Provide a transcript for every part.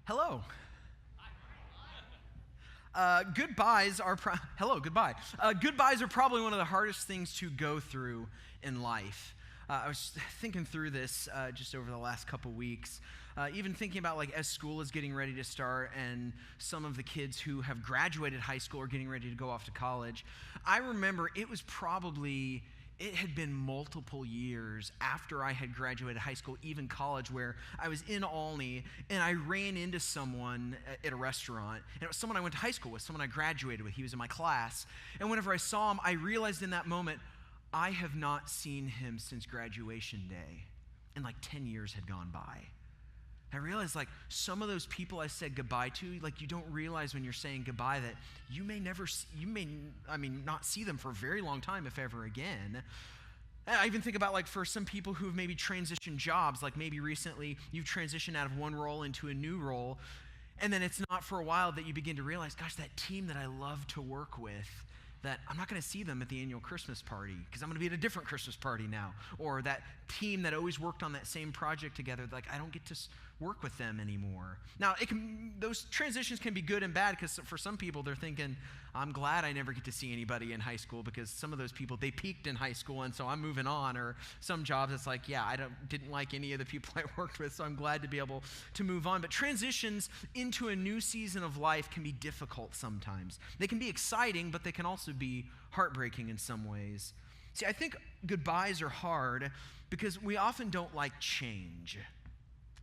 Hello. Goodbyes are hello, goodbye. Goodbyes are probably one of the hardest things to go through in life. I was thinking through this just over the last couple weeks, even thinking about like as school is getting ready to start and some of the kids who have graduated high school are getting ready to go off to college. I remember it had been multiple years after I had graduated high school, even college, where I was in Olney and I ran into someone at a restaurant. And it was someone I went to high school with, someone I graduated with. He was in my class. And whenever I saw him, I realized in that moment, I have not seen him since graduation day. And like 10 years had gone by. I realized like some of those people I said goodbye to, like you don't realize when you're saying goodbye that you may not see them for a very long time, if ever again. I even think about like for some people who have maybe transitioned jobs, like maybe recently you've transitioned out of one role into a new role, and then it's not for a while that you begin to realize, gosh, that team that I love to work with, that I'm not going to see them at the annual Christmas party because I'm going to be at a different Christmas party now. Or that team that always worked on that same project together, like I don't get to work with them anymore. Now, those transitions can be good and bad because for some people they're thinking, I'm glad I never get to see anybody in high school because some of those people, they peaked in high school and so I'm moving on. Or some jobs, it's like, yeah, I didn't like any of the people I worked with, so I'm glad to be able to move on. But transitions into a new season of life can be difficult sometimes. They can be exciting, but they can also be heartbreaking in some ways. See, I think goodbyes are hard because we often don't like change.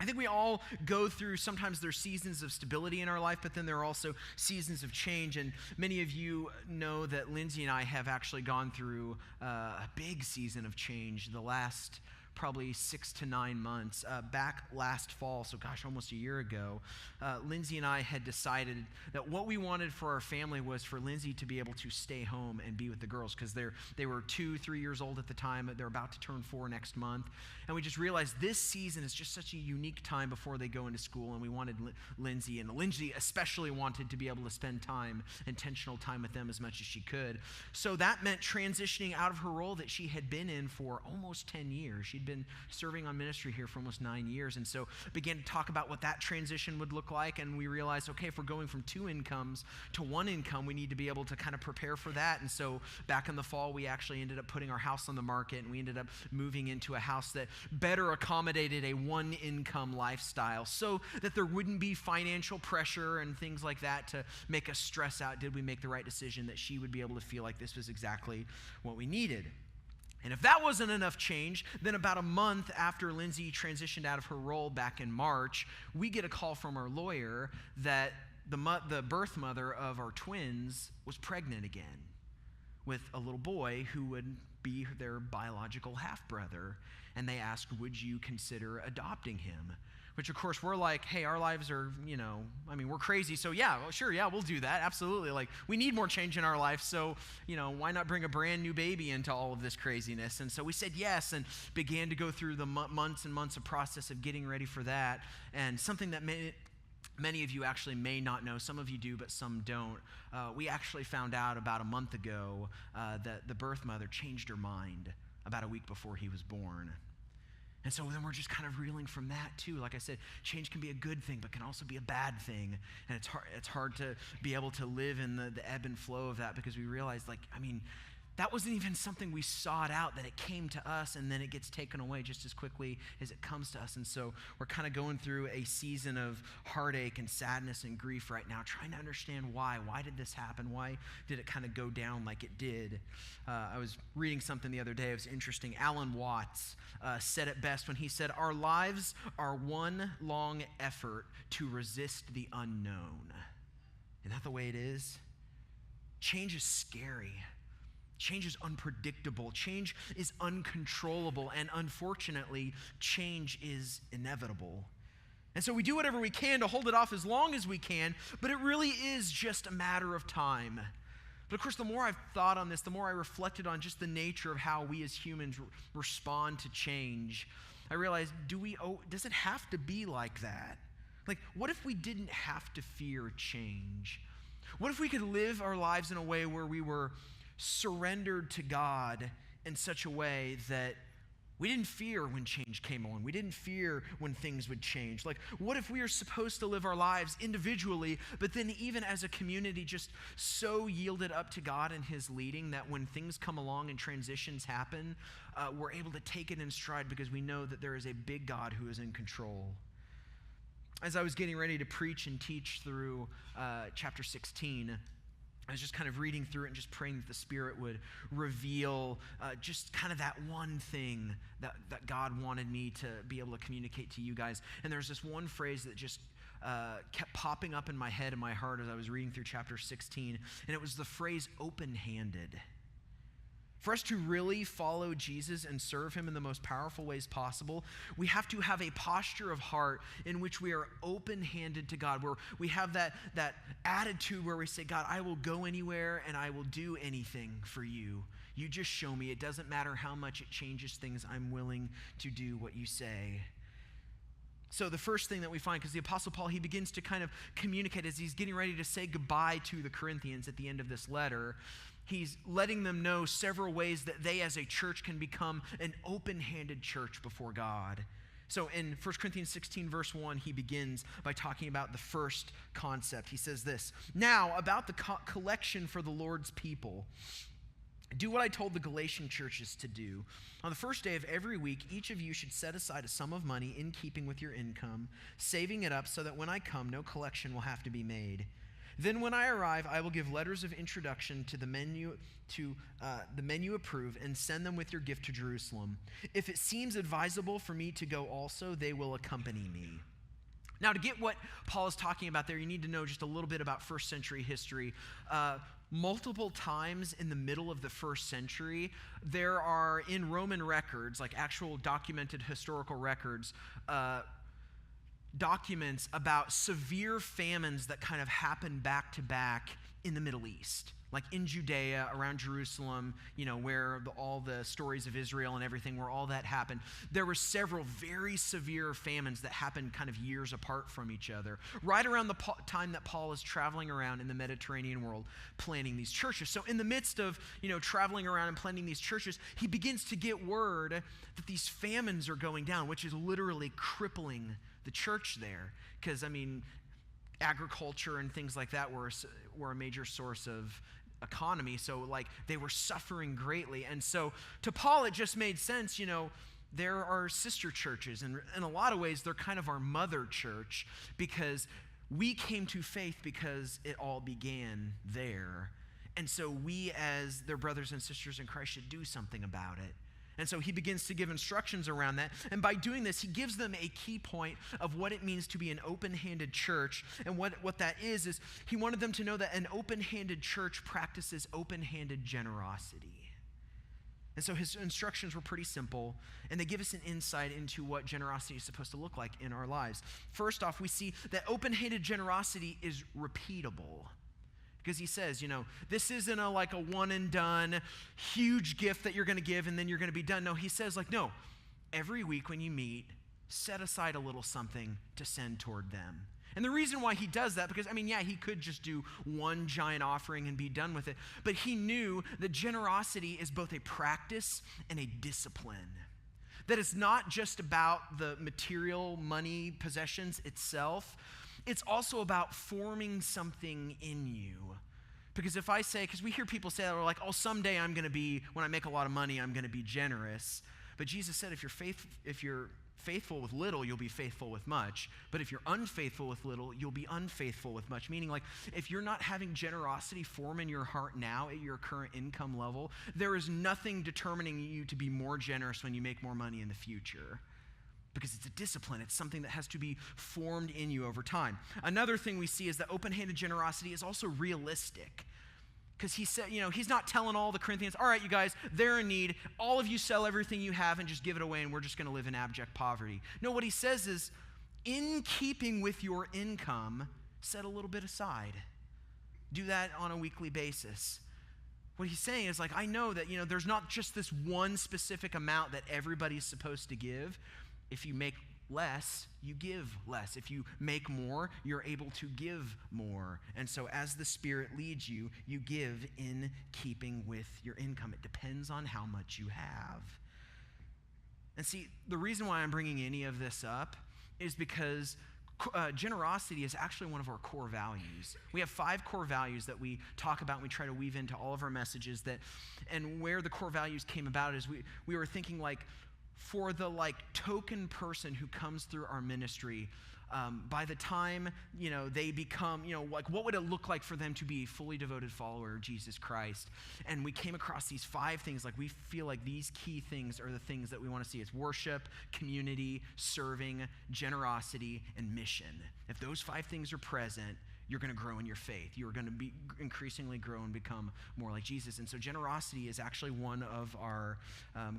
I think we all go through, sometimes there's seasons of stability in our life, but then there are also seasons of change. And many of you know that Lindsay and I have actually gone through a big season of change the last probably 6 to 9 months. Back last fall, so gosh, almost a year ago, Lindsay and I had decided that what we wanted for our family was for Lindsay to be able to stay home and be with the girls because they were 2-3 years old at the time. They're about to turn 4 next month. And we just realized this season is just such a unique time before they go into school, and we wanted Lindsay, and Lindsay especially wanted to be able to spend intentional time with them as much as she could. So that meant transitioning out of her role that she had been in for almost 10 years. She'd been serving on ministry here for almost 9 years, and so began to talk about what that transition would look like. And we realized, okay, if we're going from 2 incomes to 1 income, we need to be able to kind of prepare for that. And so back in the fall, we actually ended up putting our house on the market, and we ended up moving into a house that better accommodated a 1 income lifestyle so that there wouldn't be financial pressure and things like that to make us stress out. Did we make the right decision, that she would be able to feel like this was exactly what we needed? And if that wasn't enough change, then about a month after Lindsay transitioned out of her role back in March, we get a call from our lawyer that the birth mother of our twins was pregnant again with a little boy who would be their biological half-brother. And they asked, would you consider adopting him? Which, of course, we're like, hey, our lives are, we're crazy. So, yeah, well, sure, yeah, we'll do that. Absolutely. Like, we need more change in our life. So, why not bring a brand new baby into all of this craziness? And so we said yes and began to go through the months and months of process of getting ready for that. And something that many of you actually may not know, some of you do, but some don't. We actually found out about a month ago that the birth mother changed her mind about a week before he was born. And so then we're just kind of reeling from that too. Like I said, change can be a good thing, but can also be a bad thing. And it's hard to be able to live in the ebb and flow of that, because we realize, that wasn't even something we sought out, that it came to us and then it gets taken away just as quickly as it comes to us. And so we're kind of going through a season of heartache and sadness and grief right now, trying to understand why. Why did this happen? Why did it kind of go down like it did? I was reading something the other day. It was interesting. Alan Watts said it best when he said, our lives are one long effort to resist the unknown. Isn't that the way it is? Change is scary. Change is unpredictable. Change is uncontrollable. And unfortunately, change is inevitable. And so we do whatever we can to hold it off as long as we can, but it really is just a matter of time. But of course, the more I've thought on this, the more I reflected on just the nature of how we as humans respond to change, I realized, does it have to be like that? Like, what if we didn't have to fear change? What if we could live our lives in a way where we were surrendered to God in such a way that We didn't fear when change came along. We didn't fear when things would change. Like, what if we are supposed to live our lives individually, but then even as a community just so yielded up to God and his leading that when things come along and transitions happen, we're able to take it in stride because we know that there is a big God who is in control. As I was getting ready to preach and teach through chapter 16, I was just kind of reading through it and just praying that the Spirit would reveal just kind of that one thing that God wanted me to be able to communicate to you guys. And there's this one phrase that just kept popping up in my head and my heart as I was reading through chapter 16, and it was the phrase open-handed. For us to really follow Jesus and serve him in the most powerful ways possible, we have to have a posture of heart in which we are open-handed to God, where we have that attitude where we say, God, I will go anywhere and I will do anything for you. You just show me. It doesn't matter how much it changes things. I'm willing to do what you say. So the first thing that we find, because the Apostle Paul, he begins to kind of communicate as he's getting ready to say goodbye to the Corinthians at the end of this letter. He's letting them know several ways that they as a church can become an open-handed church before God. So in 1 Corinthians 16, verse 1, he begins by talking about the first concept. He says this, "Now about the collection for the Lord's people, do what I told the Galatian churches to do. On the first day of every week, each of you should set aside a sum of money in keeping with your income, saving it up so that when I come, no collection will have to be made. Then when I arrive, I will give letters of introduction to the men you approve and send them with your gift to Jerusalem. If it seems advisable for me to go also, they will accompany me." Now, to get what Paul is talking about there, you need to know just a little bit about first century history. Multiple times in the middle of the first century, there are in Roman records, like actual documented historical records, documents about severe famines that kind of happened back to back in the Middle East, like in Judea, around Jerusalem, where all the stories of Israel and everything, where all that happened. There were several very severe famines that happened kind of years apart from each other, right around the time that Paul is traveling around in the Mediterranean world planting these churches. So in the midst of, traveling around and planting these churches, he begins to get word that these famines are going down, which is literally crippling the church there. Because, agriculture and things like that were a major source of economy. So, they were suffering greatly. And so, to Paul, it just made sense, there are sister churches. And in a lot of ways, they're kind of our mother church because we came to faith because it all began there. And so we, as their brothers and sisters in Christ, should do something about it. And so he begins to give instructions around that. And by doing this, he gives them a key point of what it means to be an open-handed church. And what that is he wanted them to know that an open-handed church practices open-handed generosity. And so his instructions were pretty simple, and they give us an insight into what generosity is supposed to look like in our lives. First off, we see that open-handed generosity is repeatable. Because he says, this isn't a one and done huge gift that you're going to give and then you're going to be done. No, he says no, every week when you meet, set aside a little something to send toward them. And the reason why he does that, because he could just do one giant offering and be done with it. But he knew that generosity is both a practice and a discipline. That it's not just about the material, money, possessions itself. It's also about forming something in you. Because if I say, because we hear people say that, we're like, someday when I make a lot of money, I'm going to be generous. But Jesus said, if you're faithful with little, you'll be faithful with much. But if you're unfaithful with little, you'll be unfaithful with much. Meaning, if you're not having generosity form in your heart now at your current income level, there is nothing determining you to be more generous when you make more money in the future. Because it's a discipline. It's something that has to be formed in you over time. Another thing we see is that open-handed generosity is also realistic. Because he said, he's not telling all the Corinthians, all right, you guys, they're in need. All of you sell everything you have and just give it away and we're just going to live in abject poverty. No, what he says is, in keeping with your income, set a little bit aside. Do that on a weekly basis. What he's saying is I know that, there's not just this one specific amount that everybody's supposed to give. If you make less, you give less. If you make more, you're able to give more. And so as the Spirit leads you, you give in keeping with your income. It depends on how much you have. And see, the reason why I'm bringing any of this up is because generosity is actually one of our core values. We have 5 core values that we talk about and we try to weave into all of our messages and where the core values came about is we were thinking for the token person who comes through our ministry, by the time, they become, what would it look like for them to be a fully devoted follower of Jesus Christ? And we came across these 5 things, we feel like these key things are the things that we want to see. It's worship, community, serving, generosity, and mission. If those 5 things are present, you're going to grow in your faith. You're going to be increasingly grow and become more like Jesus. And so generosity is actually one of our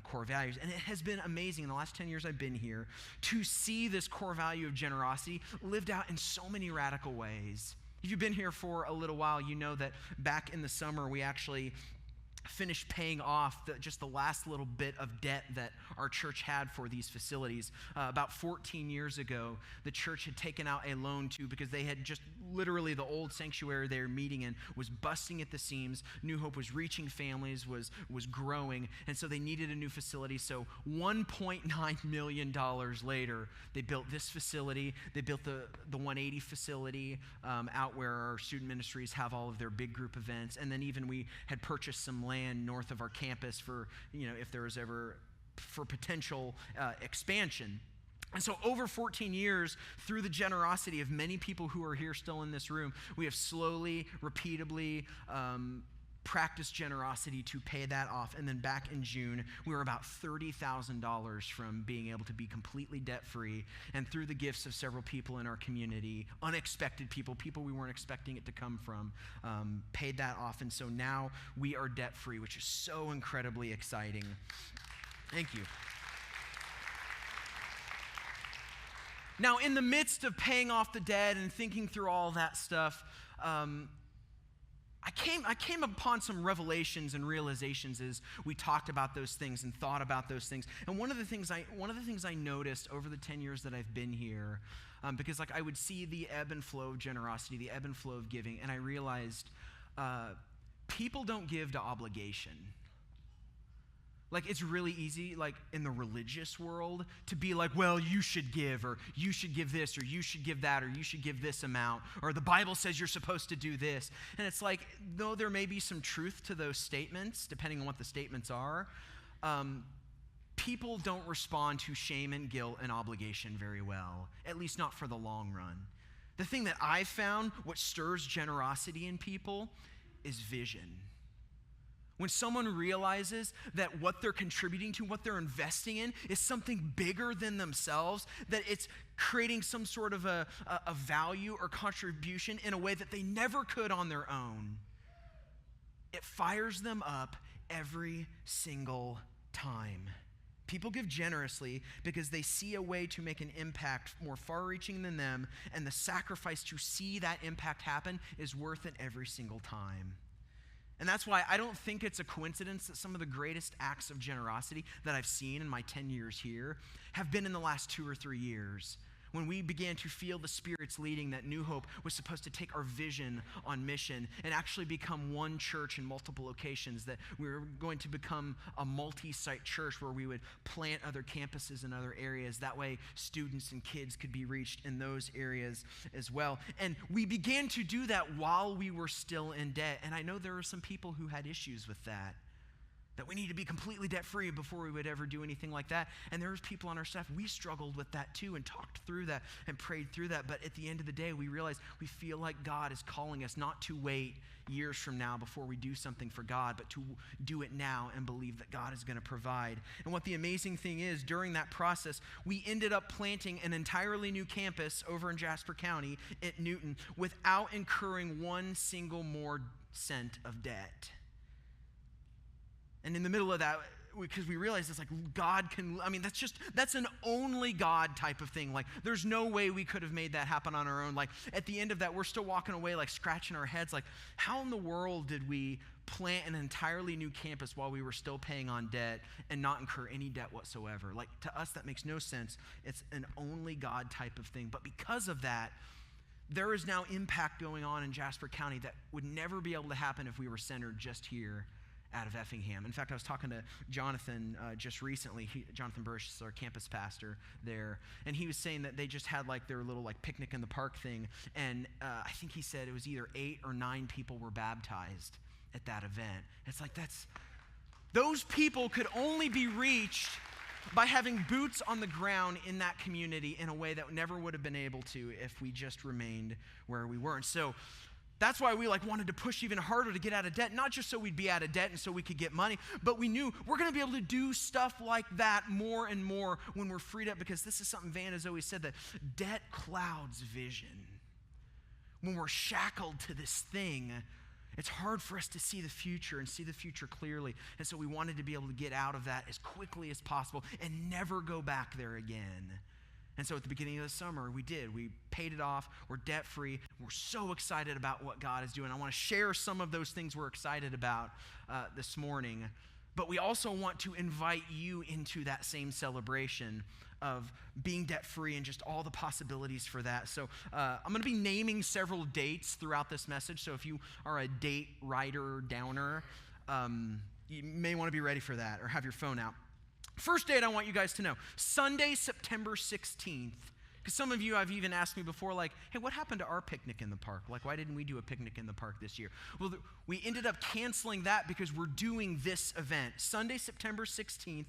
core values. And it has been amazing in the last 10 years I've been here to see this core value of generosity lived out in so many radical ways. If you've been here for a little while, you know that back in the summer, we actually finished paying off just the last little bit of debt that our church had for these facilities. About 14 years ago, the church had taken out a loan because they had just literally the old sanctuary they were meeting in was busting at the seams. New Hope was reaching families, was growing, and so they needed a new facility. So $1.9 million later, they built this facility. They built the 180 facility out where our student ministries have all of their big group events, and then even we had purchased some land north of our campus for, if there was ever for potential expansion. And so over 14 years, through the generosity of many people who are here still in this room, we have slowly, repeatably practiced generosity to pay that off. And then back in June, we were about $30,000 from being able to be completely debt-free. And through the gifts of several people in our community, unexpected people we weren't expecting it to come from, paid that off. And so now we are debt-free, which is so incredibly exciting. Thank you. Now, in the midst of paying off the debt and thinking through all that stuff, I came upon some revelations and realizations as we talked about those things and thought about those things. And one of the things I noticed over the 10 years that I've been here, because I would see the ebb and flow of generosity, the ebb and flow of giving, and I realized people don't give to obligation. It's really easy, in the religious world, to be well, you should give, or you should give this, or you should give that, or you should give this amount, or the Bible says you're supposed to do this. And it's though there may be some truth to those statements, depending on what the statements are, people don't respond to shame and guilt and obligation very well, at least not for the long run. The thing that I've found, what stirs generosity in people, is vision. When someone realizes that what they're contributing to, what they're investing in, is something bigger than themselves, that it's creating some sort of a value or contribution in a way that they never could on their own, it fires them up every single time. People give generously because they see a way to make an impact more far-reaching than them, and the sacrifice to see that impact happen is worth it every single time. And that's why I don't think it's a coincidence that some of the greatest acts of generosity that I've seen in my 10 years here have been in the last 2 or 3 years, when we began to feel the Spirit's leading that New Hope was supposed to take our vision on mission and actually become one church in multiple locations, that we were going to become a multi-site church where we would plant other campuses in other areas. That way students and kids could be reached in those areas as well. And we began to do that while we were still in debt. And I know there are some people who had issues with that we need to be completely debt-free before we would ever do anything like that. And there was people on our staff, we struggled with that too and talked through that and prayed through that. But at the end of the day, we realized we feel like God is calling us not to wait years from now before we do something for God, but to do it now and believe that God is going to provide. And what the amazing thing is, during that process, we ended up planting an entirely new campus over in Jasper County at Newton without incurring one single more cent of debt. And in the middle of that, because we realized it's God can, that's an only God type of thing. There's no way we could have made that happen on our own. At the end of that, we're still walking away, scratching our heads, how in the world did we plant an entirely new campus while we were still paying on debt and not incur any debt whatsoever? To us, that makes no sense. It's an only God type of thing. But because of that, there is now impact going on in Jasper County that would never be able to happen if we were centered just here out of Effingham. In fact, I was talking to Jonathan just recently. Jonathan Bursch is our campus pastor there, and he was saying that they just had like their little like picnic in the park thing, and I think he said it was either 8 or 9 people were baptized at that event. It's like those people could only be reached by having boots on the ground in that community in a way that never would have been able to if we just remained where we were. And so that's why we wanted to push even harder to get out of debt, not just so we'd be out of debt and so we could get money, but we knew we're going to be able to do stuff like that more and more when we're freed up, because this is something Van has always said, that debt clouds vision. When we're shackled to this thing, it's hard for us to see the future and see the future clearly. And so we wanted to be able to get out of that as quickly as possible and never go back there again. And so at the beginning of the summer, we did. We paid it off. We're debt-free. We're so excited about what God is doing. I want to share some of those things we're excited about this morning. But we also want to invite you into that same celebration of being debt-free and just all the possibilities for that. So I'm going to be naming several dates throughout this message. So if you are a date writer downer, you may want to be ready for that or have your phone out. First date I want you guys to know, Sunday, September 16th. Because some of you have even asked me before, like, hey, what happened to our picnic in the park? Like, why didn't we do a picnic in the park this year? Well, we ended up canceling that because we're doing this event. Sunday, September 16th,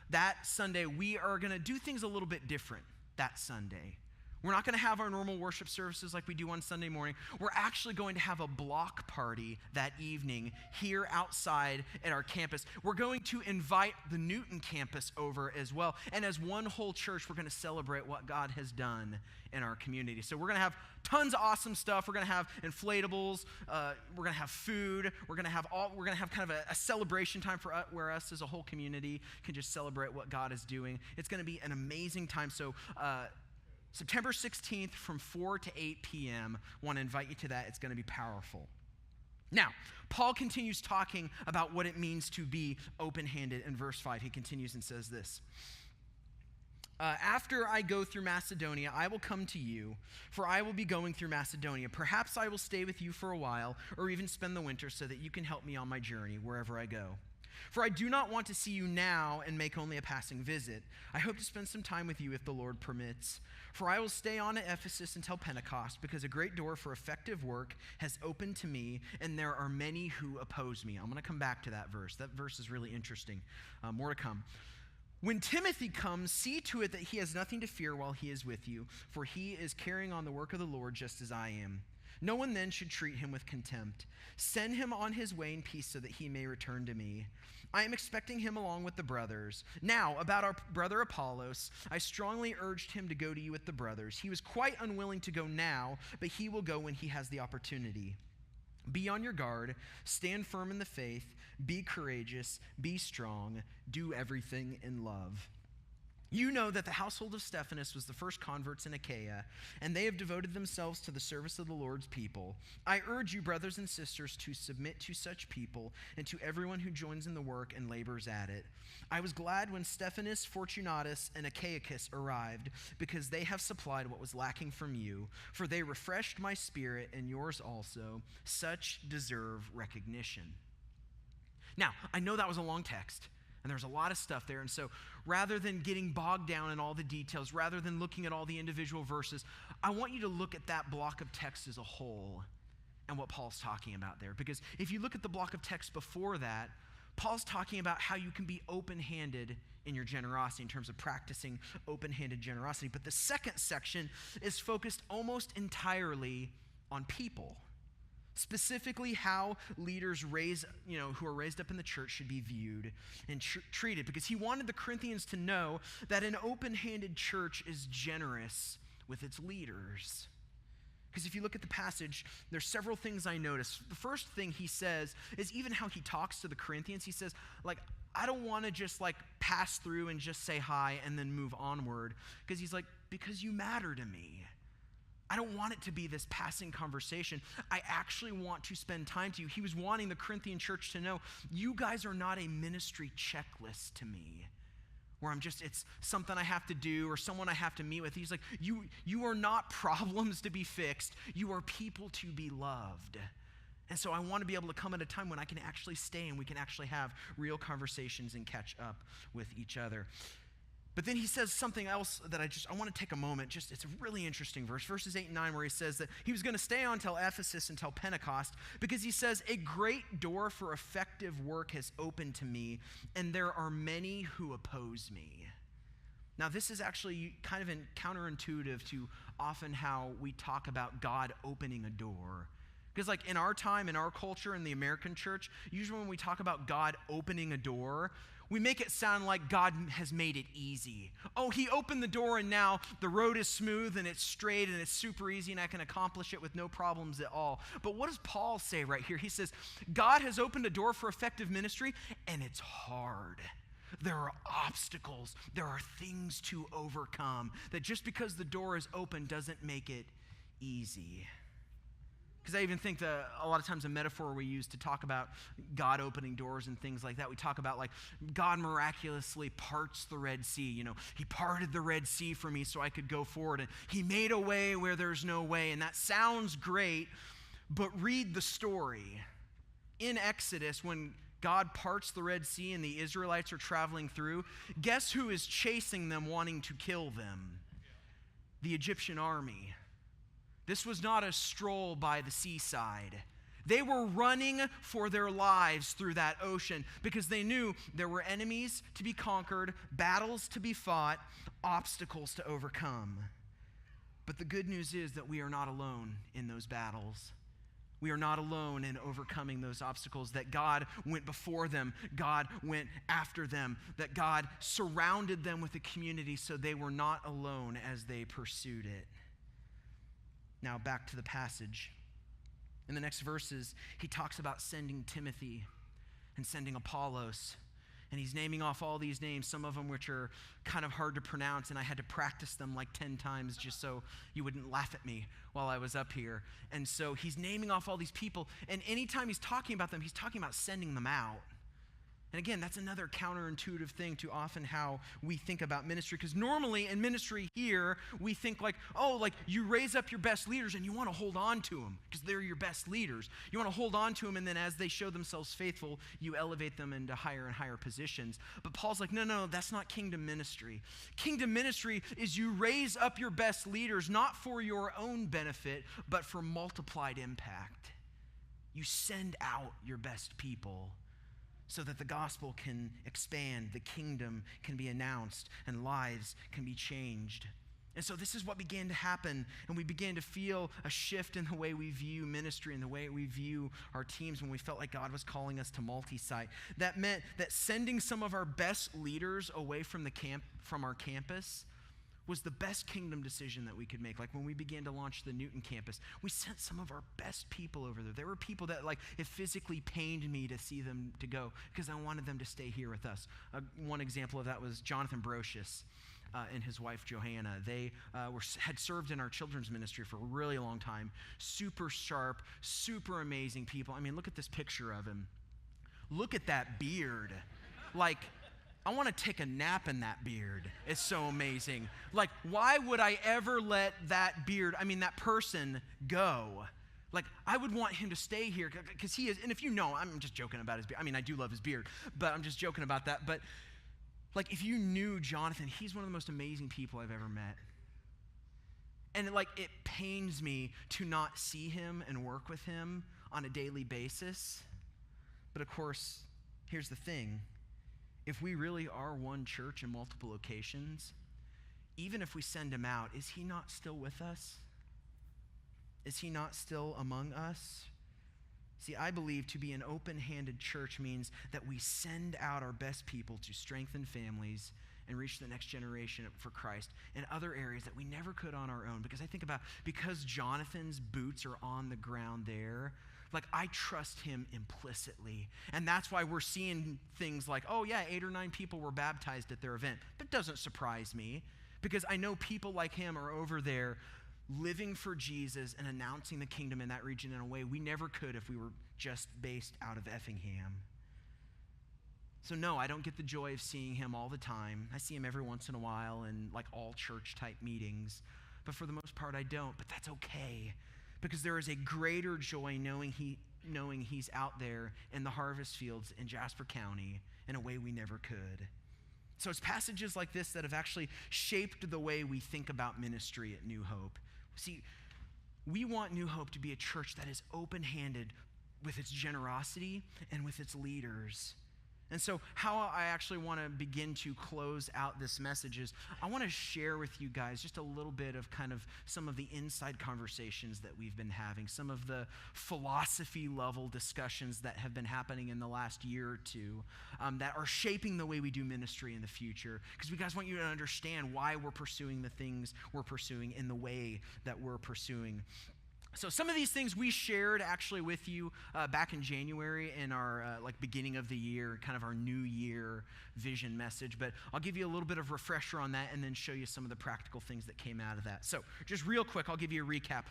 that Sunday, we are going to do things a little bit different that Sunday. We're not going to have our normal worship services like we do on Sunday morning. We're actually going to have a block party that evening here outside at our campus. We're going to invite the Newton campus over as well. And as one whole church, we're going to celebrate what God has done in our community. So we're going to have tons of awesome stuff. We're going to have inflatables. We're going to have food. We're going to have kind of a celebration time for where us as a whole community can just celebrate what God is doing. It's going to be an amazing time. So September 16th from 4 to 8 p.m. Want to invite you to that. It's going to be powerful. Now, Paul continues talking about what it means to be open-handed in verse 5. He continues and says this. After I go through Macedonia, I will come to you, for I will be going through Macedonia. Perhaps I will stay with you for a while, or even spend the winter so that you can help me on my journey wherever I go. For I do not want to see you now and make only a passing visit. I hope to spend some time with you if the Lord permits. For I will stay on at Ephesus until Pentecost, because a great door for effective work has opened to me, and there are many who oppose me. I'm going to come back to that verse. That verse is really interesting. More to come. When Timothy comes, see to it that he has nothing to fear while he is with you, for he is carrying on the work of the Lord just as I am. No one then should treat him with contempt. Send him on his way in peace so that he may return to me. I am expecting him along with the brothers. Now, about our brother Apollos, I strongly urged him to go to you with the brothers. He was quite unwilling to go now, but he will go when he has the opportunity. Be on your guard, stand firm in the faith, be courageous, be strong, do everything in love. You know that the household of Stephanas was the first converts in Achaia, and they have devoted themselves to the service of the Lord's people. I urge you, brothers and sisters, to submit to such people and to everyone who joins in the work and labors at it. I was glad when Stephanas, Fortunatus, and Achaicus arrived, because they have supplied what was lacking from you, for they refreshed my spirit and yours also. Such deserve recognition. Now, I know that was a long text. And there's a lot of stuff there. And so rather than getting bogged down in all the details, rather than looking at all the individual verses, I want you to look at that block of text as a whole and what Paul's talking about there. Because if you look at the block of text before that, Paul's talking about how you can be open-handed in your generosity in terms of practicing open-handed generosity. But the second section is focused almost entirely on people. Specifically, how leaders who are raised up in the church should be viewed and treated, because he wanted the Corinthians to know that an open-handed church is generous with its leaders. Because if you look at the passage, there's several things I noticed. The first thing he says is even how he talks to the Corinthians. He says, I don't want to just pass through and just say hi and then move onward, because he's like, because you matter to me. I don't want it to be this passing conversation. I actually want to spend time to you. He was wanting the Corinthian church to know, you guys are not a ministry checklist to me, where it's something I have to do or someone I have to meet with. He's like, you are not problems to be fixed. You are people to be loved. And so I want to be able to come at a time when I can actually stay and we can actually have real conversations and catch up with each other. But then he says something else that I want to take a moment. It's a really interesting verse. Verses 8 and 9 where he says that he was going to stay on until Ephesus, until Pentecost, because he says, a great door for effective work has opened to me, and there are many who oppose me. Now, this is actually kind of counterintuitive to often how we talk about God opening a door. Because like in our time, in our culture, in the American church, usually when we talk about God opening a door, we make it sound like God has made it easy. Oh, he opened the door and now the road is smooth and it's straight and it's super easy and I can accomplish it with no problems at all. But what does Paul say right here? He says, God has opened a door for effective ministry and it's hard. There are obstacles. There are things to overcome. That just because the door is open doesn't make it easy. Because I even think that a lot of times a metaphor we use to talk about God opening doors and things like that, we talk about like God miraculously parts the Red Sea. You know, he parted the Red Sea for me so I could go forward. And he made a way where there's no way. And that sounds great, but read the story. In Exodus, when God parts the Red Sea and the Israelites are traveling through, guess who is chasing them, wanting to kill them? The Egyptian army. This was not a stroll by the seaside. They were running for their lives through that ocean because they knew there were enemies to be conquered, battles to be fought, obstacles to overcome. But the good news is that we are not alone in those battles. We are not alone in overcoming those obstacles, that God went before them, God went after them, that God surrounded them with a community so they were not alone as they pursued it. Now back to the passage. In the next verses, he talks about sending Timothy and sending Apollos. And he's naming off all these names, some of them which are kind of hard to pronounce, and I had to practice them like 10 times just so you wouldn't laugh at me while I was up here. And so he's naming off all these people, and anytime he's talking about them, he's talking about sending them out. And again, that's another counterintuitive thing to often how we think about ministry. Because normally in ministry here, we think like, oh, like you raise up your best leaders and you want to hold on to them because they're your best leaders. You want to hold on to them, and then as they show themselves faithful, you elevate them into higher and higher positions. But Paul's like, no, that's not kingdom ministry. Kingdom ministry is you raise up your best leaders, not for your own benefit, but for multiplied impact. You send out your best people so that the gospel can expand, the kingdom can be announced, and lives can be changed. And so this is what began to happen, and we began to feel a shift in the way we view ministry and the way we view our teams when we felt like God was calling us to multi-site. That meant that sending some of our best leaders away from our campus was the best kingdom decision that we could make. Like when we began to launch the Newton campus, we sent some of our best people over there. There were people that like it physically pained me to see them to go because I wanted them to stay here with us. One example of that was Jonathan Brocious and his wife Johanna. They had served in our children's ministry for a really long time. Super sharp, super amazing people. I mean, look at this picture of him. Look at that beard. Like, I want to take a nap in that beard. It's so amazing. Like, why would I ever let that person go? Like, I would want him to stay here because he is, and if you know, I'm just joking about his beard. I mean, I do love his beard, but I'm just joking about that. But like, if you knew Jonathan, he's one of the most amazing people I've ever met. And it pains me to not see him and work with him on a daily basis. But of course, here's the thing. If we really are one church in multiple locations, even if we send him out, is he not still with us? Is he not still among us? See, I believe to be an open-handed church means that we send out our best people to strengthen families and reach the next generation for Christ in other areas that we never could on our own. Because I think about, because Jonathan's boots are on the ground there, like I trust him implicitly. And that's why we're seeing things like, oh yeah, 8 or 9 people were baptized at their event. That doesn't surprise me because I know people like him are over there living for Jesus and announcing the kingdom in that region in a way we never could if we were just based out of Effingham. So no, I don't get the joy of seeing him all the time. I see him every once in a while in like all church type meetings. But for the most part, I don't. But that's okay. Because there is a greater joy knowing knowing he's out there in the harvest fields in Jasper County in a way we never could. So it's passages like this that have actually shaped the way we think about ministry at New Hope. See, we want New Hope to be a church that is open-handed with its generosity and with its leaders. And so how I actually want to begin to close out this message is I want to share with you guys just a little bit of kind of some of the inside conversations that we've been having, some of the philosophy level discussions that have been happening in the last year or two that are shaping the way we do ministry in the future. Because we guys want you to understand why we're pursuing the things we're pursuing in the way that we're pursuing. So some of these things we shared actually with you back in January in our beginning of the year, kind of our new year vision message. But I'll give you a little bit of refresher on that and then show you some of the practical things that came out of that. So just real quick, I'll give you a recap.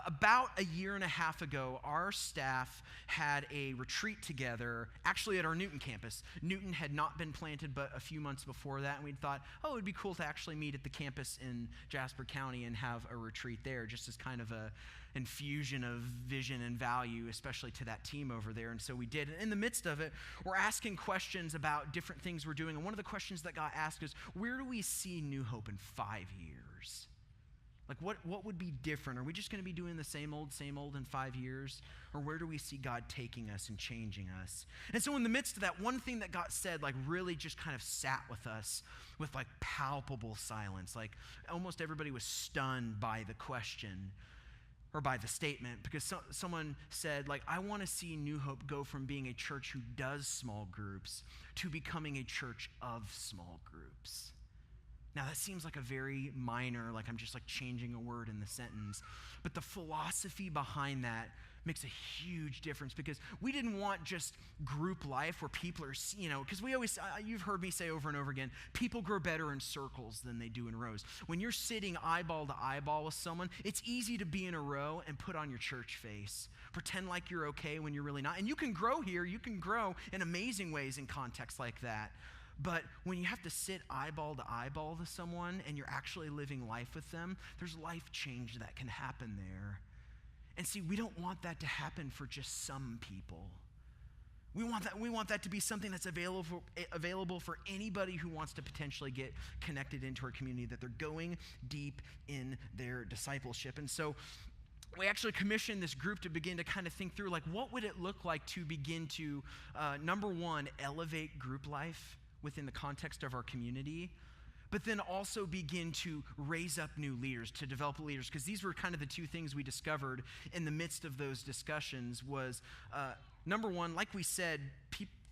About a year and a half ago, our staff had a retreat together, actually at our Newton campus. Newton had not been planted but a few months before that, and we thought, it would be cool to actually meet at the campus in Jasper County and have a retreat there, just as kind of a infusion of vision and value, especially to that team over there. And so we did. And in the midst of it, we're asking questions about different things we're doing. And one of the questions that got asked is, where do we see New Hope in 5 years? Like what would be different? Are we just going to be doing the same old in 5 years? Or where do we see God taking us and changing us? And so in the midst of that, one thing that got said really just kind of sat with us with palpable silence. Almost everybody was stunned by the question or by the statement, because someone said, I want to see New Hope go from being a church who does small groups to becoming a church of small groups. Now, that seems like a very minor, I'm just changing a word in the sentence. But the philosophy behind that makes a huge difference, because we didn't want just group life where people are, because we always, you've heard me say over and over again, people grow better in circles than they do in rows. When you're sitting eyeball to eyeball with someone, it's easy to be in a row and put on your church face. Pretend like you're okay when you're really not. And you can grow here, you can grow in amazing ways in contexts like that. But when you have to sit eyeball to eyeball with someone and you're actually living life with them, there's life change that can happen there. And see, we don't want that to happen for just some people. We want that to be something that's available for anybody who wants to potentially get connected into our community, that they're going deep in their discipleship. And so we actually commissioned this group to begin to kind of think through, what would it look like to begin to, number one, elevate group life within the context of our community, but then also begin to raise up new leaders, to develop leaders, because these were kind of the two things we discovered in the midst of those discussions was, number one, like we said,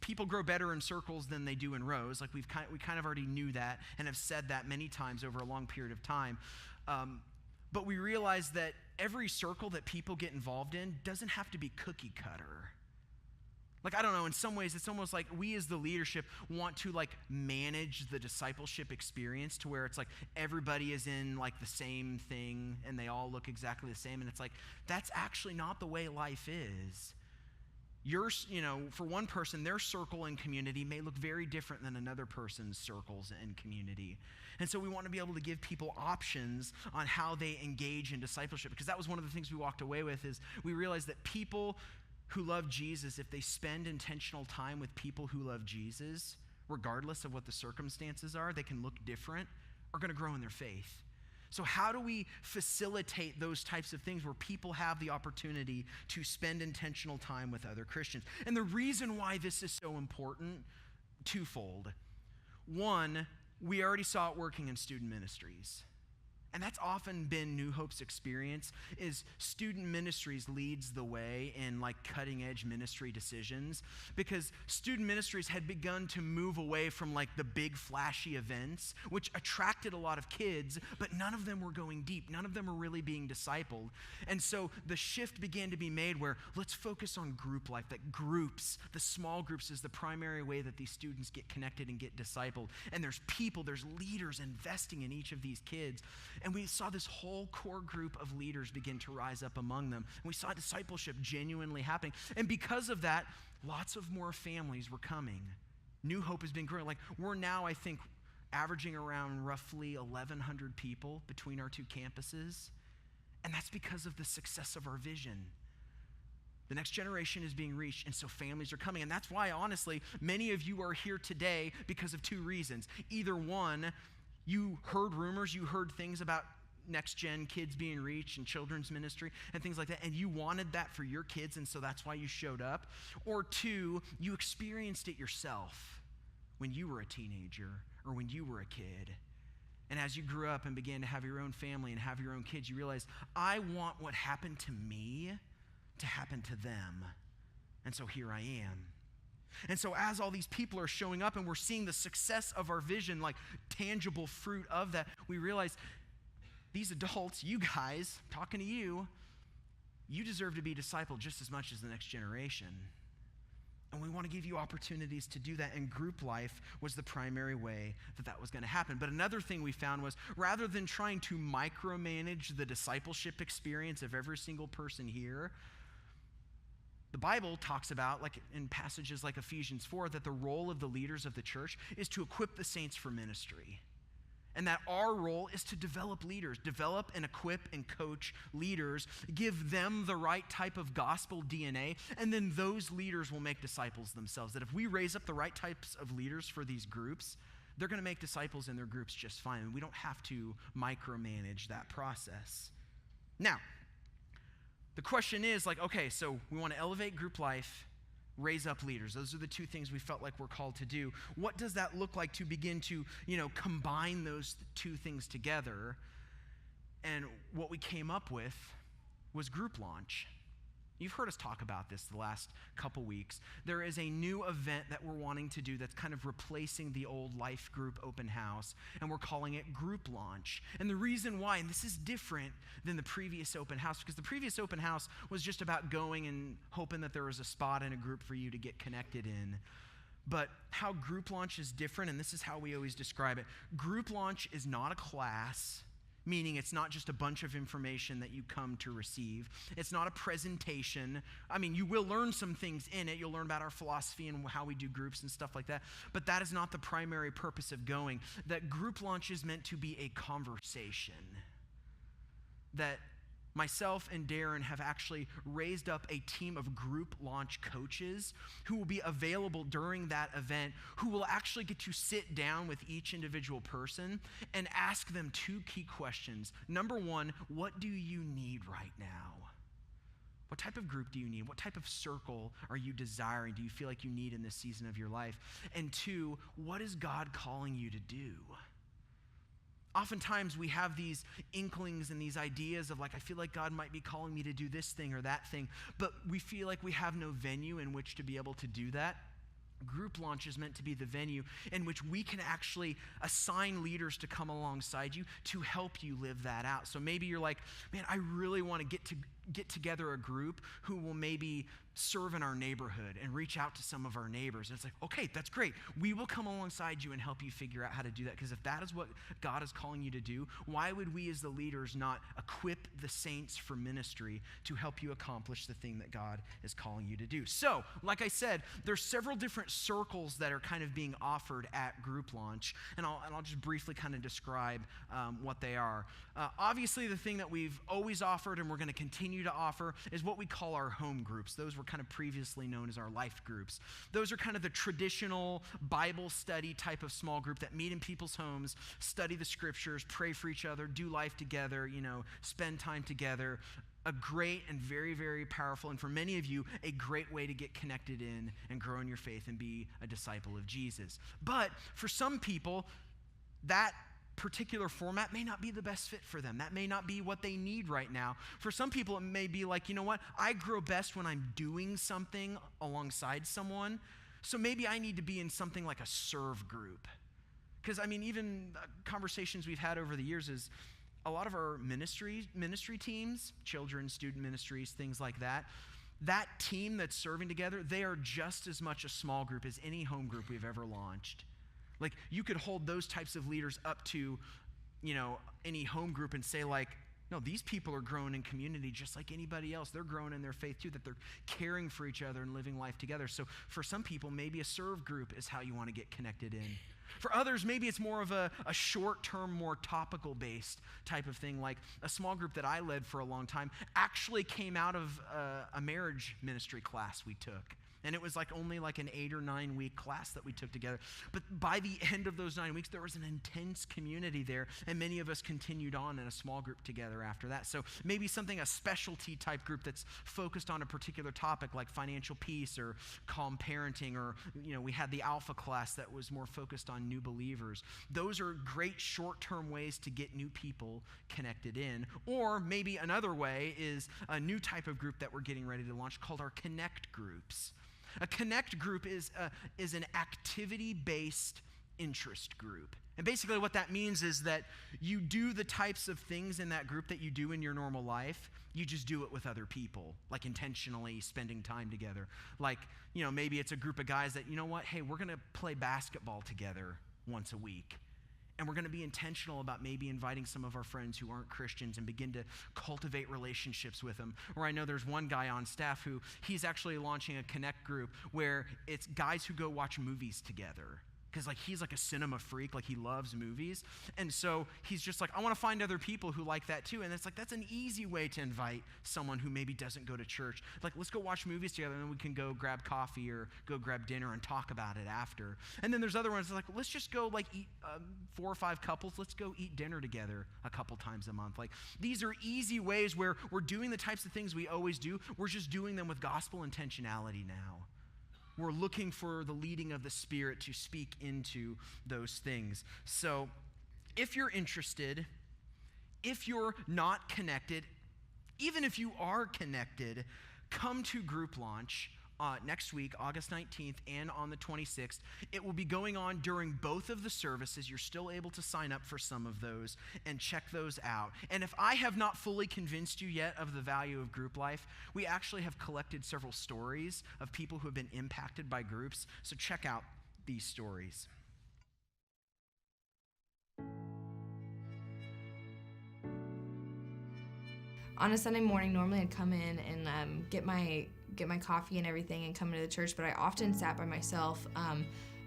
people grow better in circles than they do in rows. We kind of already knew that and have said that many times over a long period of time. But we realized that every circle that people get involved in doesn't have to be cookie cutter. I don't know, in some ways, it's almost like we as the leadership want to manage the discipleship experience to where it's everybody is in the same thing and they all look exactly the same. And it's that's actually not the way life is. For one person, their circle and community may look very different than another person's circles and community. And so we want to be able to give people options on how they engage in discipleship, because that was one of the things we walked away with is we realized that people who love Jesus, if they spend intentional time with people who love Jesus, regardless of what the circumstances are, they can look different, are going to grow in their faith. So how do we facilitate those types of things where people have the opportunity to spend intentional time with other Christians? And the reason why this is so important, twofold. One, we already saw it working in student ministries. And that's often been New Hope's experience, is student ministries leads the way in cutting edge ministry decisions, because student ministries had begun to move away from the big flashy events, which attracted a lot of kids, but none of them were going deep. None of them were really being discipled. And so the shift began to be made where let's focus on group life, that groups, the small groups is the primary way that these students get connected and get discipled. And there's people, there's leaders investing in each of these kids. And we saw this whole core group of leaders begin to rise up among them. And we saw discipleship genuinely happening. And because of that, lots of more families were coming. New Hope has been growing. We're now, I think, averaging around roughly 1,100 people between our two campuses. And that's because of the success of our vision. The next generation is being reached, and so families are coming. And that's why, honestly, many of you are here today because of two reasons. Either one, you heard rumors, you heard things about next-gen kids being reached and children's ministry and things like that, and you wanted that for your kids, and so that's why you showed up. Or two, you experienced it yourself when you were a teenager or when you were a kid. And as you grew up and began to have your own family and have your own kids, you realized, I want what happened to me to happen to them. And so here I am. And so as all these people are showing up and we're seeing the success of our vision, like tangible fruit of that, we realize these adults, you guys, talking to you, you deserve to be discipled just as much as the next generation. And we want to give you opportunities to do that, and group life was the primary way that that was going to happen. But another thing we found was, rather than trying to micromanage the discipleship experience of every single person here, the Bible talks about, like in passages like Ephesians 4, that the role of the leaders of the church is to equip the saints for ministry. And that our role is to develop leaders, develop and equip and coach leaders, give them the right type of gospel DNA, and then those leaders will make disciples themselves. That if we raise up the right types of leaders for these groups, they're going to make disciples in their groups just fine. And we don't have to micromanage that process. Now, the question is like, okay, so we want to elevate group life, raise up leaders. Those are the two things we felt like we're called to do. What does that look like to begin to, combine those two things together? And what we came up with was Group Launch. You've heard us talk about this the last couple weeks. There is a new event that we're wanting to do that's kind of replacing the old life group open house, and we're calling it Group Launch. And the reason why, and this is different than the previous open house, because the previous open house was just about going and hoping that there was a spot in a group for you to get connected in. But how Group Launch is different, and this is how we always describe it. Group Launch is not a class, meaning it's not just a bunch of information that you come to receive. It's not a presentation. I mean, you will learn some things in it. You'll learn about our philosophy and how we do groups and stuff like that. But that is not the primary purpose of going. That Group Launch is meant to be a conversation. That myself and Darren have actually raised up a team of Group Launch coaches who will be available during that event, who will actually get to sit down with each individual person and ask them two key questions. Number one, what do you need right now? What type of group do you need? What type of circle are you desiring? Do you feel like you need in this season of your life? And two, what is God calling you to do? Oftentimes we have these inklings and these ideas of like, I feel like God might be calling me to do this thing or that thing, but we feel like we have no venue in which to be able to do that. Group Launch is meant to be the venue in which we can actually assign leaders to come alongside you to help you live that out. So maybe you're like, man, I really want to get together a group who will maybe serve in our neighborhood and reach out to some of our neighbors. And it's like, okay, that's great. We will come alongside you and help you figure out how to do that. Because if that is what God is calling you to do, why would we as the leaders not equip the saints for ministry to help you accomplish the thing that God is calling you to do? So, like I said, there's several different circles that are kind of being offered at Group Launch. And I'll just briefly kind of describe what they are. Obviously, the thing that we've always offered and we're going to continue to offer is what we call our home groups. Those were kind of previously known as our life groups. Those are kind of the traditional Bible study type of small group that meet in people's homes, study the scriptures, pray for each other, do life together, spend time together. A great and very, very powerful, and for many of you, a great way to get connected in and grow in your faith and be a disciple of Jesus. But for some people, that particular format may not be the best fit for them. That may not be what they need right now. For some people, it may be like, you know what? I grow best when I'm doing something alongside someone. So maybe I need to be in something like a serve group. Because, even conversations we've had over the years is a lot of our ministry teams, children, student ministries, things like that, that team that's serving together, they are just as much a small group as any home group we've ever launched. Like, you could hold those types of leaders up to, any home group and say like, no, these people are growing in community just like anybody else. They're growing in their faith too, that they're caring for each other and living life together. So for some people, maybe a serve group is how you want to get connected in. For others, maybe it's more of a short-term, more topical-based type of thing. Like a small group that I led for a long time actually came out of a marriage ministry class we took. And it was only an 8 or 9 week class that we took together. But by the end of those 9 weeks, there was an intense community there, and many of us continued on in a small group together after that. So maybe a specialty type group that's focused on a particular topic like financial peace or calm parenting, or we had the Alpha class that was more focused on new believers. Those are great short-term ways to get new people connected in. Or maybe another way is a new type of group that we're getting ready to launch called our Connect groups. A Connect group is an activity-based interest group. And basically what that means is that you do the types of things in that group that you do in your normal life. You just do it with other people, intentionally spending time together. Maybe it's a group of guys that, hey, we're going to play basketball together once a week. And we're going to be intentional about maybe inviting some of our friends who aren't Christians and begin to cultivate relationships with them. Or I know there's one guy on staff who he's actually launching a Connect group where it's guys who go watch movies together. Because he's a cinema freak, he loves movies. And so he's just I want to find other people who like that too. And it's that's an easy way to invite someone who maybe doesn't go to church. Let's go watch movies together, and then we can go grab coffee or go grab dinner and talk about it after. And then there's other ones let's just go eat 4 or 5 couples. Let's go eat dinner together a couple times a month. These are easy ways where we're doing the types of things we always do. We're just doing them with gospel intentionality now. We're looking for the leading of the Spirit to speak into those things. So if you're interested, if you're not connected, even if you are connected, come to group launch next week, August 19th and on the 26th. It will be going on during both of the services. You're still able to sign up for some of those and check those out. And if I have not fully convinced you yet of the value of group life, we actually have collected several stories of people who have been impacted by groups. So check out these stories. On a Sunday morning, normally I'd come in and get my coffee and everything and come into the church, but I often sat by myself.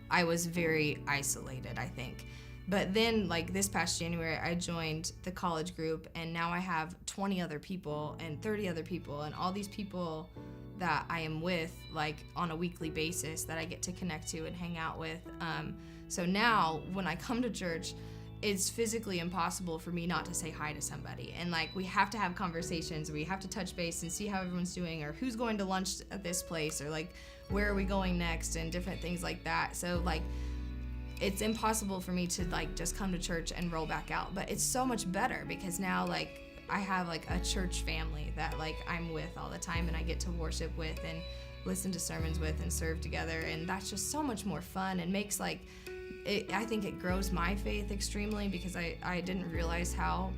I was very isolated, I think. But then, this past January, I joined the college group, and now I have 20 other people and 30 other people, and all these people that I am with, on a weekly basis that I get to connect to and hang out with. So now, when I come to church, it's physically impossible for me not to say hi to somebody. And we have to have conversations, we have to touch base and see how everyone's doing, or who's going to lunch at this place, or where are we going next, and different things like that. So it's impossible for me to just come to church and roll back out. But it's so much better because now I have a church family that I'm with all the time, and I get to worship with and listen to sermons with and serve together. And that's just so much more fun and makes I think it grows my faith extremely, because I didn't realize how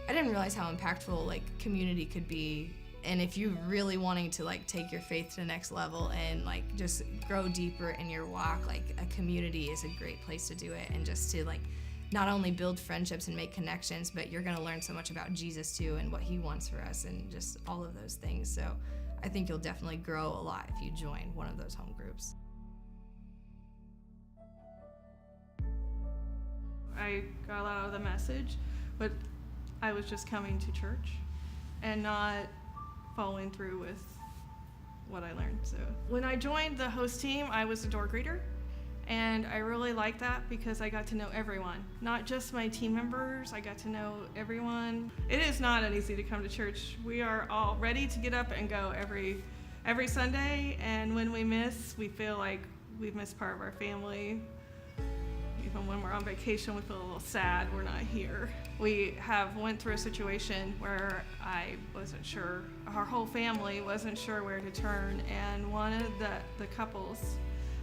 impactful community could be. And if you're really wanting to take your faith to the next level and just grow deeper in your walk, a community is a great place to do it, and just to not only build friendships and make connections, but you're going to learn so much about Jesus too and what he wants for us and just all of those things. So I think you'll definitely grow a lot if you join one of those home groups. I got a lot of the message, but I was just coming to church and not following through with what I learned. So when I joined the host team, I was a door greeter, and I really liked that because I got to know everyone, not just my team members. I got to know everyone. It is not easy to come to church. We are all ready to get up and go every Sunday, and when we miss, we feel like we've missed part of our family. Even when we're on vacation, we feel a little sad we're not here. We went through a situation where I wasn't sure, our whole family wasn't sure where to turn, and one of the couples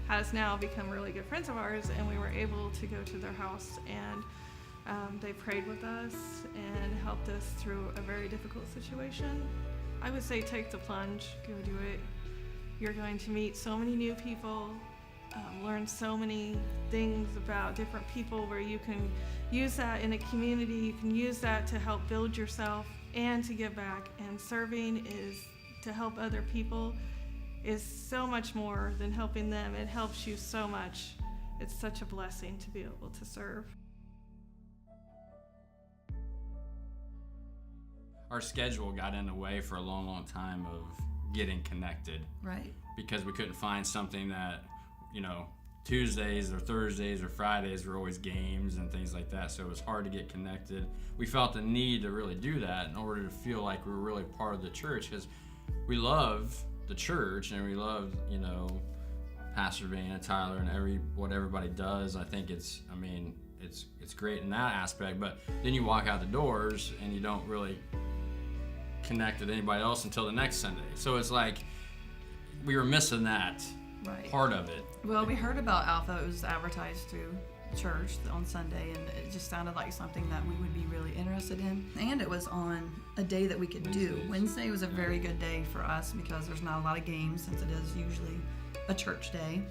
has now become really good friends of ours, and we were able to go to their house, and they prayed with us and helped us through a very difficult situation. I would say take the plunge, go do it. You're going to meet so many new people, learn so many things about different people, where you can use that in a community. You can use that to help build yourself and to give back. And serving is to help other people is so much more than helping them. It helps you so much it's such a blessing to be able to serve. Our schedule got in the way for a long, long time of getting connected. Right. Because we couldn't find something that, Tuesdays or Thursdays or Fridays were always games and things like that, so it was hard to get connected. We felt the need to really do that in order to feel like we were really part of the church, because we love the church and we love, Pastor Van and Tyler and what everybody does. I think it's great in that aspect, but then you walk out the doors and you don't really connect with anybody else until the next Sunday. So it's like we were missing that part of it. Well, we heard about Alpha. It was advertised through church on Sunday, and it just sounded like something that we would be really interested in. And it was on a day that we could do. Wednesday was a very good day for us because there's not a lot of games, since it is usually a church day.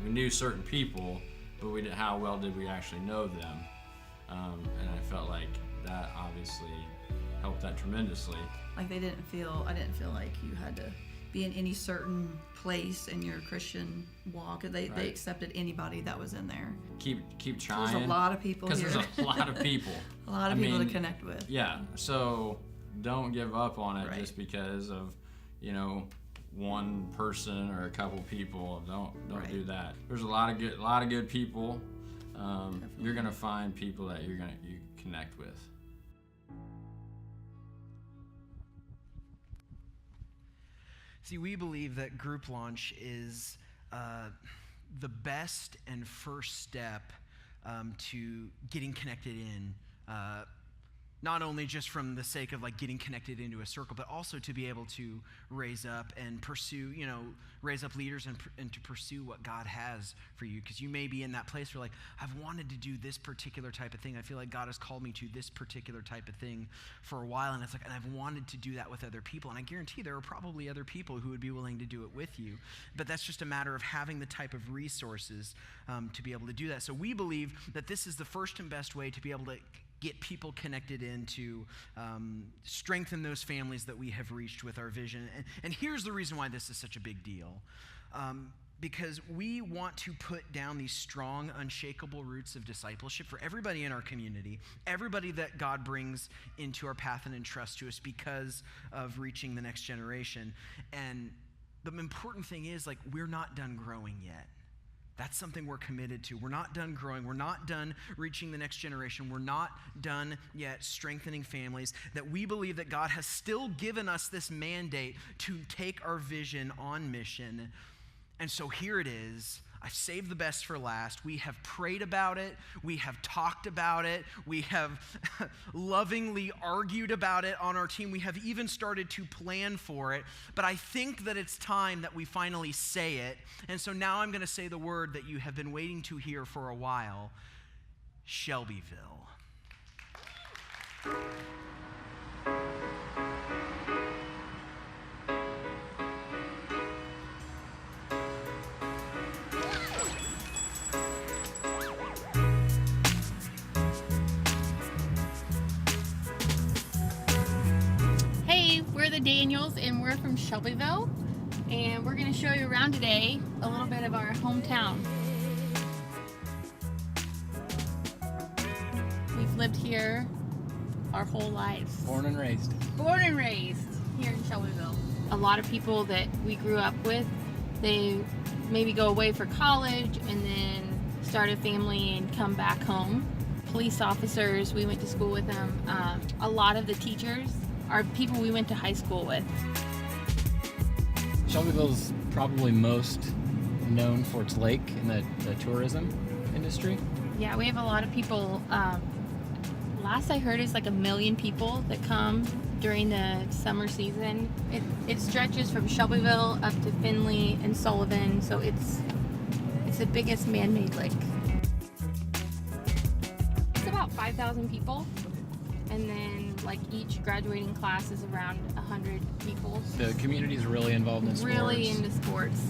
We knew certain people, but how well did we actually know them? And I felt like that obviously helped that tremendously. Like I didn't feel like you had to be in any certain place in your Christian walk. They accepted anybody that was in there. Keep trying. There's a lot of people here. Because there's a lot of people. A lot of people to connect with. Yeah, so don't give up on it just because of, one person or a couple people. Don't do that. There's a lot of good people. You're gonna find people that you connect with. See, we believe that group launch is the best and first step to getting connected in, not only just from the sake of getting connected into a circle, but also to be able to raise up and pursue, raise up leaders and to pursue what God has for you. Because you may be in that place where I've wanted to do this particular type of thing. I feel like God has called me to this particular type of thing for a while, and and I've wanted to do that with other people. And I guarantee there are probably other people who would be willing to do it with you. But that's just a matter of having the type of resources to be able to do that. So we believe that this is the first and best way to be able to get people connected in, to strengthen those families that we have reached with our vision. And here's the reason why this is such a big deal. Because we want to put down these strong, unshakable roots of discipleship for everybody in our community, everybody that God brings into our path and entrusts to us because of reaching the next generation. And the important thing is, we're not done growing yet. That's something we're committed to. We're not done growing. We're not done reaching the next generation. We're not done yet strengthening families. That we believe that God has still given us this mandate to take our vision on mission. And so here it is. I've saved the best for last. We have prayed about it. We have talked about it. We have lovingly argued about it on our team. We have even started to plan for it. But I think that it's time that we finally say it. And so now I'm going to say the word that you have been waiting to hear for a while: Shelbyville. Daniels, and we're from Shelbyville, and we're going to show you around today a little bit of our hometown. We've lived here our whole lives. Born and raised Here in Shelbyville. A lot of people that we grew up with, they maybe go away for college and then start a family and come back home. Police officers, we went to school with them. A lot of the teachers are people we went to high school with. Shelbyville's probably most known for its lake in the tourism industry. Yeah, we have a lot of people. Last I heard is 1 million people that come during the summer season. It stretches from Shelbyville up to Findlay and Sullivan, so it's the biggest man-made lake. It's about 5,000 people, and then each graduating class is around 100 people. The community is really involved in sports. Really into sports.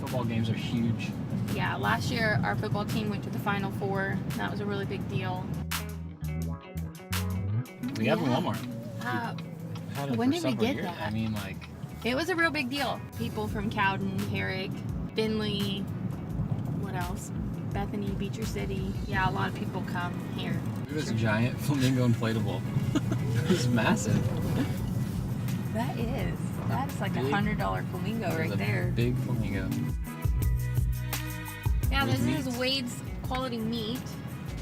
Football games are huge. Yeah, last year our football team went to the Final Four. That was a really big deal. We have a Walmart. When did we get years. that? It was a real big deal. People from Cowden, Herrick, Findlay, what else? Bethany, Beecher City. Yeah, a lot of people come here. It was a giant flamingo inflatable. It was massive. That's like Big. $100 flamingo It was right a there. Big flamingo. Yeah, this Wade is Meats. Wade's Quality Meat.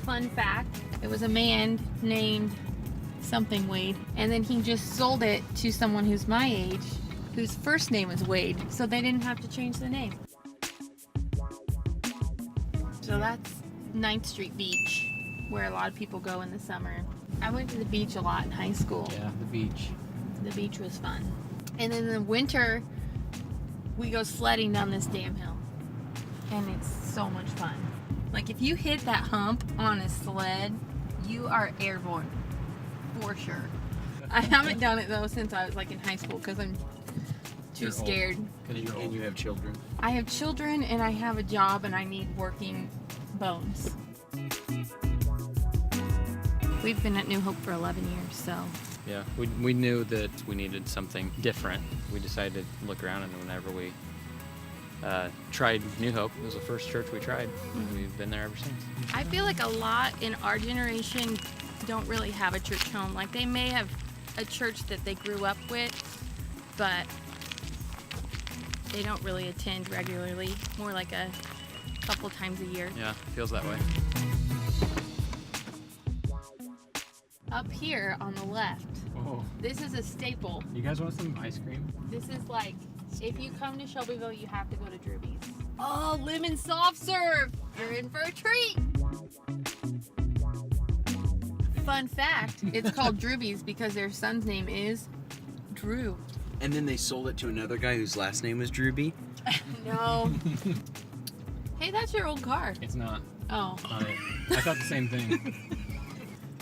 Fun fact, it was a man named something Wade, and then he just sold it to someone who's my age, whose first name is Wade, so they didn't have to change the name. So that's 9th Street Beach, where a lot of people go in the summer. I went to the beach a lot in high school. Yeah, the beach. The beach was fun. And in the winter, we go sledding down this damn hill. And it's so much fun. Like, if you hit that hump on a sled, you are airborne. For sure. I haven't done it, though, since I was, like, in high school, because I'm too You're old. scared. And you have children. I have children, and I have a job, and I need working bones. We've been at New Hope for 11 years, so... Yeah, we knew that we needed something different. We decided to look around, and whenever we tried New Hope, it was the first church we tried, and we've been there ever since. I feel like a lot in our generation don't really have a church home. Like, they may have a church that they grew up with, but they don't really attend regularly, more like a couple times a year. Yeah, feels that way. Up here on the left, Oh, this is a staple. you guys want some ice cream? This is like, if you come to Shelbyville, you have to go to Drewby's. Oh, lemon soft serve! You're in for a treat! Fun fact, it's called Drewby's because their son's name is Drew. And then they sold it to another guy whose last name was Drewby. No. Hey, that's your old car. It's not. Oh. Not it. I thought the same thing.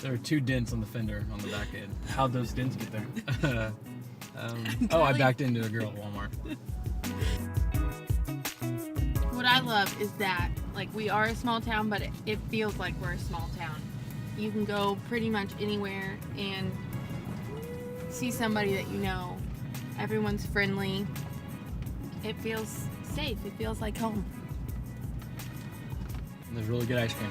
There are 2 dents on the fender on the back end. How'd those dents get there? I backed into a girl at Walmart. What I love is that, like, we are a small town, but it feels like we're a small town. You can go pretty much anywhere and see somebody that you know. Everyone's friendly. It feels safe. It feels like home. And there's really good ice cream.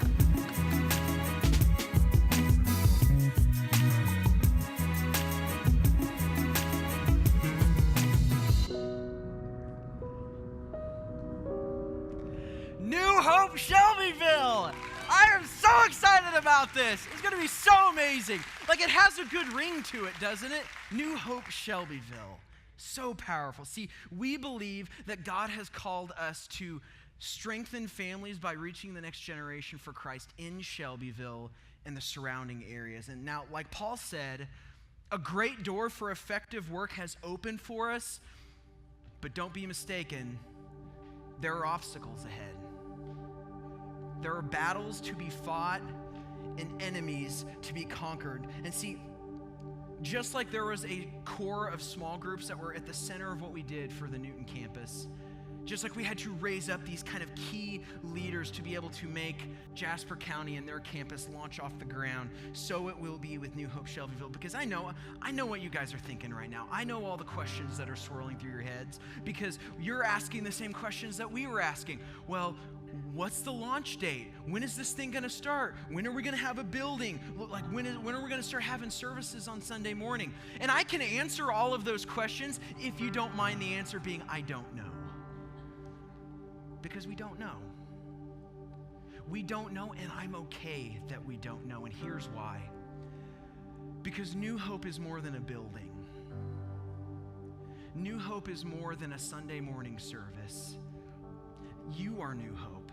New Hope Shelbyville! I am so excited about this. It's going to be so amazing. Like, it has a good ring to it, doesn't it? New Hope Shelbyville. So powerful. See, we believe that God has called us to strengthen families by reaching the next generation for Christ in Shelbyville and the surrounding areas. And now, like Paul said, a great door for effective work has opened for us, but don't be mistaken, there are obstacles ahead. There are battles to be fought and enemies to be conquered. And see, just like there was a core of small groups that were at the center of what we did for the Newton campus, just like we had to raise up these kind of key leaders to be able to make Jasper County and their campus launch off the ground, so it will be with New Hope Shelbyville. Because I know what you guys are thinking right now. I know all the questions that are swirling through your heads because you're asking the same questions that we were asking. Well, what's the launch date? When is this thing going to start? When are we going to have a building? Like, when are we going to start having services on Sunday morning? And I can answer all of those questions if you don't mind the answer being, I don't know. Because we don't know. We don't know, and I'm okay that we don't know, and here's why. Because New Hope is more than a building. New Hope is more than a Sunday morning service. You are New Hope.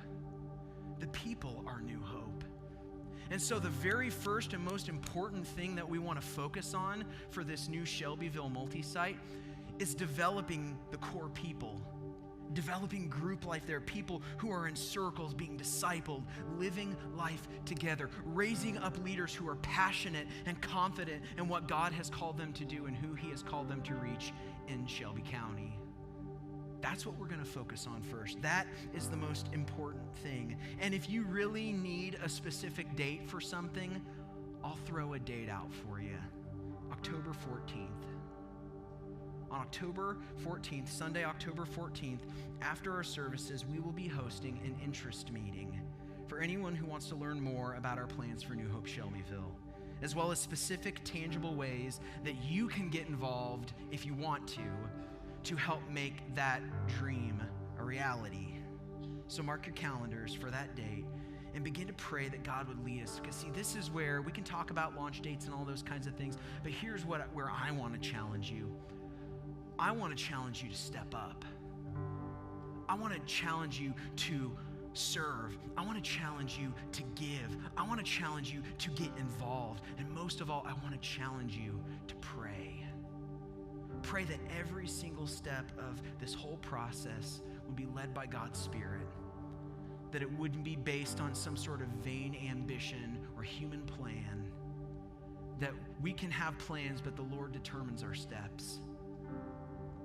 The people are New Hope. And so the very first and most important thing that we want to focus on for this new Shelbyville multi-site is developing the core people. Developing group life there, people who are in circles being discipled, living life together, raising up leaders who are passionate and confident in what God has called them to do and who He has called them to reach in Shelby County. That's what we're going to focus on first. That is the most important thing. And if you really need a specific date for something, I'll throw a date out for you. October 14th. On October 14th, Sunday, October 14th, after our services, we will be hosting an interest meeting for anyone who wants to learn more about our plans for New Hope Shelbyville, as well as specific, tangible ways that you can get involved if you want to help make that dream a reality. So mark your calendars for that date and begin to pray that God would lead us. Because see, this is where we can talk about launch dates and all those kinds of things, but here's where I want to challenge you. I want to challenge you to step up. I want to challenge you to serve. I want to challenge you to give. I want to challenge you to get involved. And most of all, I want to challenge you to pray. Pray that every single step of this whole process would be led by God's Spirit, that it wouldn't be based on some sort of vain ambition or human plan, that we can have plans, but the Lord determines our steps.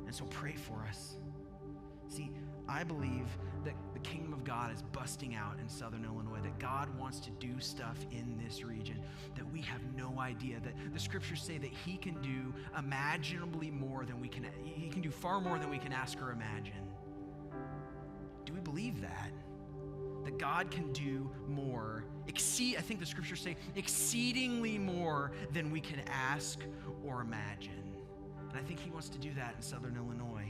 And so pray for us. See, I believe that the kingdom of God is busting out in Southern Illinois, that God wants to do stuff in this region that we have no idea, that the scriptures say that he can do imaginably more than he can do far more than we can ask or imagine. Do we believe that? That God can do more, I think the scriptures say exceedingly more than we can ask or imagine. And I think he wants to do that in Southern Illinois.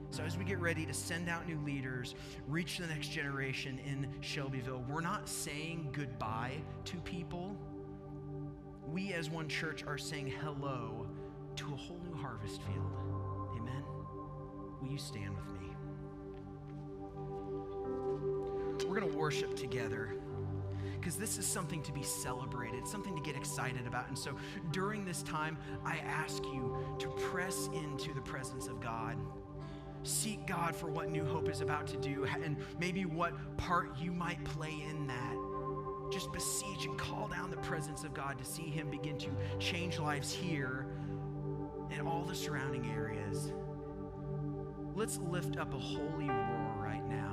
So as we get ready to send out new leaders, reach the next generation in Shelbyville, we're not saying goodbye to people. We as one church are saying hello to a whole new harvest field. Amen? Will you stand with me? We're going to worship together, because this is something to be celebrated, something to get excited about. And so during this time, I ask you to press into the presence of God. Seek God for what New Hope is about to do and maybe what part you might play in that. Just beseech and call down the presence of God to see him begin to change lives here and all the surrounding areas. Let's lift up a holy roar right now.